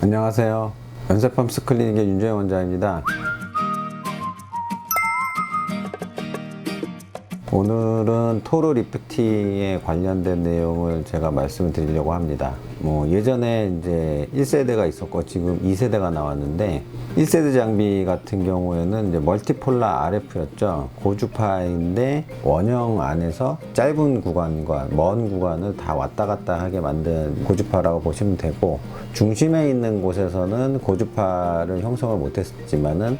안녕하세요. 연세펌스 클리닉의 윤재영 원장입니다. 오늘은 토르 리프팅에 관련된 내용을 제가 말씀을 드리려고 합니다. 예전에 이제 1세대가 있었고 지금 2세대가 나왔는데 1세대 장비 같은 경우에는 이제 멀티폴라 RF였죠. 고주파인데 원형 안에서 짧은 구간과 먼 구간을 다 왔다 갔다 하게 만든 고주파라고 보시면 되고, 중심에 있는 곳에서는 고주파를 형성을 못했지만은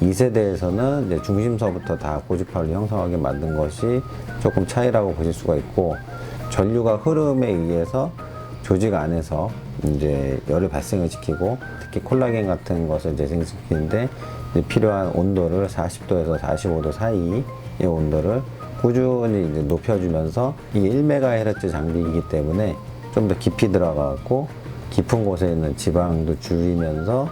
2세대에서는 이제 중심서부터 다 고주파를 형성하게 만든 것이 조금 차이라고 보실 수가 있고, 전류가 흐름에 의해서 조직 안에서 이제 열을 발생을 시키고, 특히 콜라겐 같은 것을 재생시키는데 이제 필요한 온도를 40도에서 45도 사이의 온도를 꾸준히 이제 높여주면서, 이게 1MHz 장비이기 때문에 좀 더 깊이 들어가고 깊은 곳에 있는 지방도 줄이면서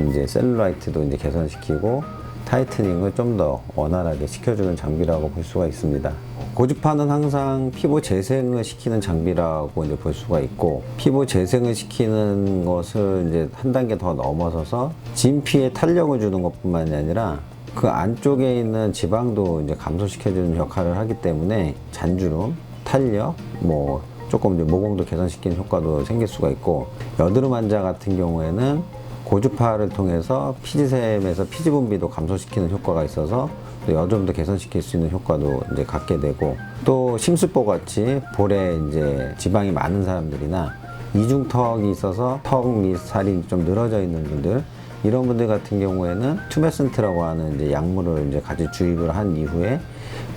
이제 셀룰라이트도 이제 개선시키고 타이트닝을 좀 더 원활하게 시켜주는 장비라고 볼 수가 있습니다. 고주파는 항상 피부 재생을 시키는 장비라고 이제 볼 수가 있고, 피부 재생을 시키는 것을 이제 한 단계 더 넘어서서 진피에 탄력을 주는 것뿐만이 아니라 그 안쪽에 있는 지방도 이제 감소시켜주는 역할을 하기 때문에 잔주름, 탄력, 조금 이제 모공도 개선시키는 효과도 생길 수가 있고, 여드름 환자 같은 경우에는 고주파를 통해서 피지샘에서 피지 분비도 감소시키는 효과가 있어서 여드름도 개선시킬 수 있는 효과도 이제 갖게 되고, 또 심술보 같이 볼에 이제 지방이 많은 사람들이나 이중턱이 있어서 턱 및 살이 좀 늘어져 있는 분들, 이런 분들 같은 경우에는 튜메센트라고 하는 이제 약물을 이제 같이 주입을 한 이후에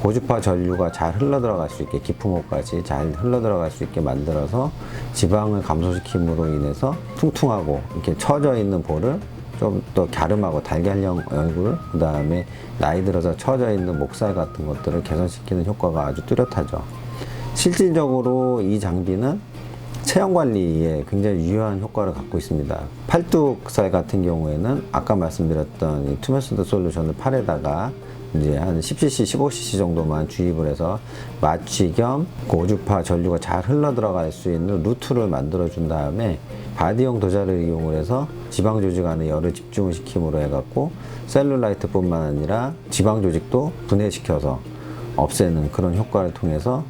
고주파 전류가 잘 흘러 들어갈 수 있게, 깊은 곳까지 잘 흘러 들어갈 수 있게 만들어서 지방을 감소시킴으로 인해서 퉁퉁하고 이렇게 처져 있는 볼을 좀 더 갸름하고 달걀형 얼굴, 그 다음에 나이 들어서 처져 있는 목살 같은 것들을 개선시키는 효과가 아주 뚜렷하죠. 실질적으로 이 장비는 체형 관리에 굉장히 유효한 효과를 갖고 있습니다. 팔뚝살 같은 경우에는 아까 말씀드렸던 이 투메센트 솔루션을 팔에다가 이제 한 10cc, 15cc 정도만 주입을 해서 마취 겸 고주파 전류가 잘 흘러 들어갈 수 있는 루트를 만들어 준 다음에 바디용 도자를 이용을 해서 지방 조직 안에 열을 집중을 시킴으로 해갖고 셀룰라이트 뿐만 아니라 지방 조직도 분해시켜서 없애는 그런 효과를 통해서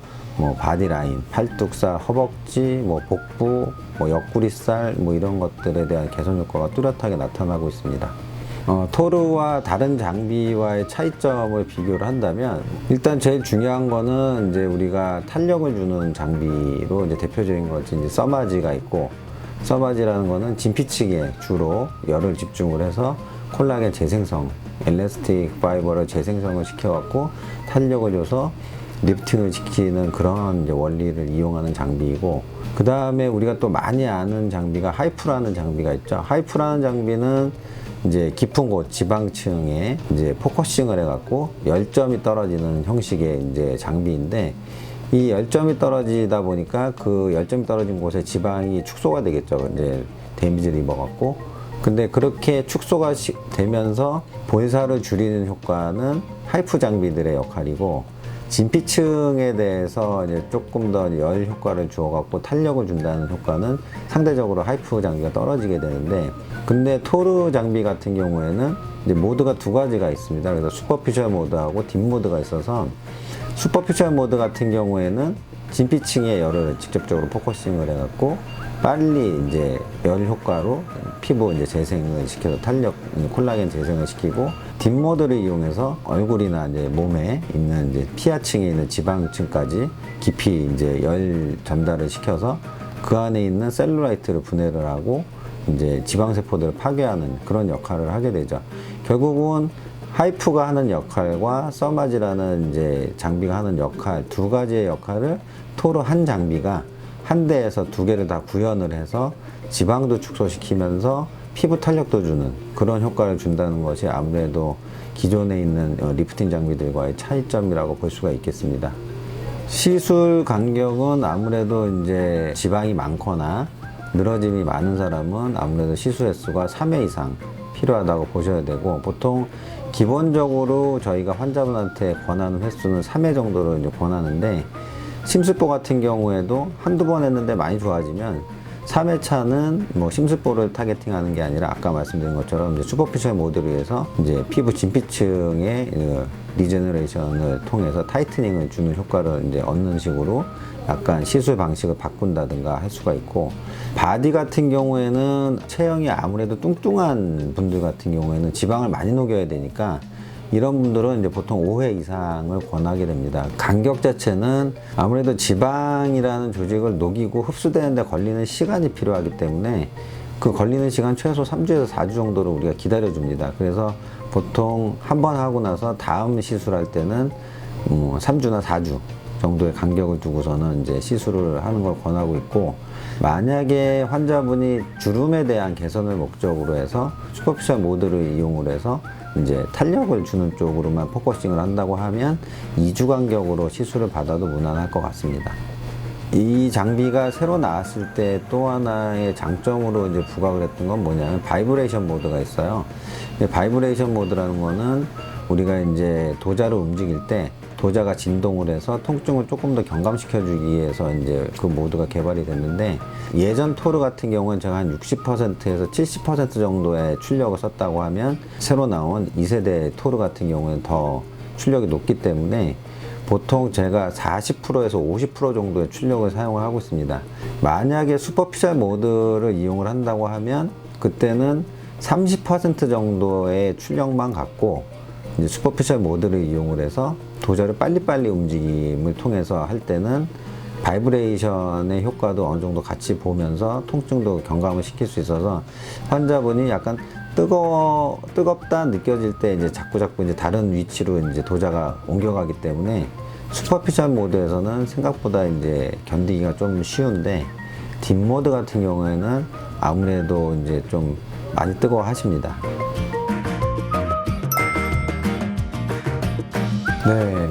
바디라인, 팔뚝살, 허벅지, 복부, 옆구리살 이런 것들에 대한 개선 효과가 뚜렷하게 나타나고 있습니다. 토르와 다른 장비와의 차이점을 비교를 한다면, 일단 제일 중요한 거는 이제 우리가 탄력을 주는 장비로 이제 대표적인 것이 이제 서마지가 있고, 서마지라는 거는 진피 측에 주로 열을 집중을 해서 콜라겐 재생성, 엘라스틱 파이버를 재생성을 시켜갖고 탄력을 줘서 리프팅을 시키는 그런 이제 원리를 이용하는 장비이고, 그 다음에 우리가 또 많이 아는 장비가 하이프라는 장비가 있죠. 하이프라는 장비는 이제 깊은 곳 지방층에 이제 포커싱을 해갖고 열점이 떨어지는 형식의 이제 장비인데, 이 열점이 떨어지다 보니까 그 열점이 떨어진 곳에 지방이 축소가 되겠죠. 이제 데미지를 입어갖고. 근데 그렇게 축소가 되면서 본사를 줄이는 효과는 하이프 장비들의 역할이고, 진피층에 대해서 이제 조금 더 열 효과를 주어갖고 탄력을 준다는 효과는 상대적으로 하이프 장비가 떨어지게 되는데, 근데 토르 장비 같은 경우에는 이제 모드가 두 가지가 있습니다. 그래서 슈퍼피셜 모드하고 딥 모드가 있어서, 슈퍼피셜 모드 같은 경우에는 진피층의 열을 직접적으로 포커싱을 해갖고 빨리 이제 열 효과로 피부 이제 재생을 시켜서 탄력, 콜라겐 재생을 시키고, 딥 모드를 이용해서 얼굴이나 이제 몸에 있는 이제 피하층에 있는 지방층까지 깊이 이제 열 전달을 시켜서 그 안에 있는 셀룰라이트를 분해를 하고 이제 지방세포들을 파괴하는 그런 역할을 하게 되죠. 결국은 하이프가 하는 역할과 서마지라는 이제 장비가 하는 역할, 두 가지의 역할을 토르 한 장비가 한 대에서 두 개를 다 구현을 해서 지방도 축소시키면서 피부 탄력도 주는 그런 효과를 준다는 것이 아무래도 기존에 있는 리프팅 장비들과의 차이점이라고 볼 수가 있겠습니다. 시술 간격은 아무래도 이제 지방이 많거나 늘어짐이 많은 사람은 아무래도 시술 횟수가 3회 이상 필요하다고 보셔야 되고, 보통 기본적으로 저희가 환자분한테 권하는 횟수는 3회 정도로 이제 권하는데, 심술보 같은 경우에도 한두 번 했는데 많이 좋아지면 3회차는 뭐 심술보를 타겟팅하는 게 아니라 아까 말씀드린 것처럼 이제 슈퍼피셜 모드를 위해서 이제 피부 진피층의 리제너레이션을 통해서 타이트닝을 주는 효과를 이제 얻는 식으로 약간 시술 방식을 바꾼다든가 할 수가 있고, 바디 같은 경우에는 체형이 아무래도 뚱뚱한 분들 같은 경우에는 지방을 많이 녹여야 되니까 이런 분들은 이제 보통 5회 이상을 권하게 됩니다. 간격 자체는 아무래도 지방이라는 조직을 녹이고 흡수되는데 걸리는 시간이 필요하기 때문에 그 걸리는 시간 최소 3주에서 4주 정도를 우리가 기다려줍니다. 그래서 보통 한 번 하고 나서 다음 시술할 때는 3주나 4주 정도의 간격을 두고서는 이제 시술을 하는 걸 권하고 있고, 만약에 환자분이 주름에 대한 개선을 목적으로 해서 슈퍼피셜 모드를 이용을 해서 이제 탄력을 주는 쪽으로만 포커싱을 한다고 하면 2주 간격으로 시술을 받아도 무난할 것 같습니다. 이 장비가 새로 나왔을 때 또 하나의 장점으로 이제 부각을 했던 건 뭐냐면 바이브레이션 모드가 있어요. 바이브레이션 모드라는 거는 우리가 이제 도자를 움직일 때 도자가 진동을 해서 통증을 조금 더 경감시켜주기 위해서 이제 그 모드가 개발이 됐는데, 예전 토르 같은 경우는 제가 한 60%에서 70% 정도의 출력을 썼다고 하면 새로 나온 2세대 토르 같은 경우는 더 출력이 높기 때문에 보통 제가 40%에서 50% 정도의 출력을 사용을 하고 있습니다. 만약에 슈퍼피셜 모드를 이용을 한다고 하면 그때는 30% 정도의 출력만 갖고 이제 슈퍼피셜 모드를 이용을 해서 도자를 빨리빨리 움직임을 통해서 할 때는 바이브레이션의 효과도 어느 정도 같이 보면서 통증도 경감을 시킬 수 있어서 환자분이 약간 뜨겁다 느껴질 때 이제 자꾸 이제 다른 위치로 이제 도자가 옮겨가기 때문에 슈퍼피셜 모드에서는 생각보다 이제 견디기가 좀 쉬운데, 딥 모드 같은 경우에는 아무래도 이제 좀 많이 뜨거워 하십니다. 네,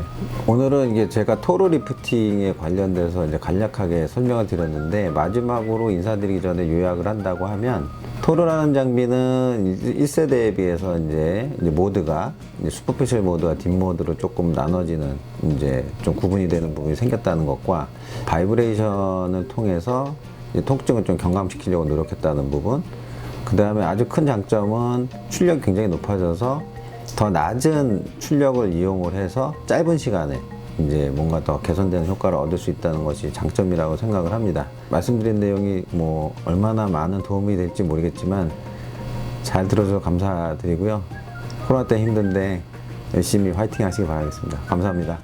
오늘은 이게 제가 토르 리프팅에 관련돼서 이제 간략하게 설명을 드렸는데, 마지막으로 인사드리기 전에 요약을 한다고 하면, 토르라는 장비는 1세대에 비해서 이제 모드가 이제 슈퍼피셜 모드와 딥 모드로 조금 나눠지는, 이제 좀 구분이 되는 부분이 생겼다는 것과, 바이브레이션을 통해서 이제 통증을 좀 경감시키려고 노력했다는 부분, 그 다음에 아주 큰 장점은 출력이 굉장히 높아져서 더 낮은 출력을 이용을 해서 짧은 시간에 이제 뭔가 더 개선되는 효과를 얻을 수 있다는 것이 장점이라고 생각을 합니다. 말씀드린 내용이 뭐 얼마나 많은 도움이 될지 모르겠지만 잘 들어줘서 감사드리고요. 코로나 때 힘든데 열심히 화이팅 하시기 바라겠습니다. 감사합니다.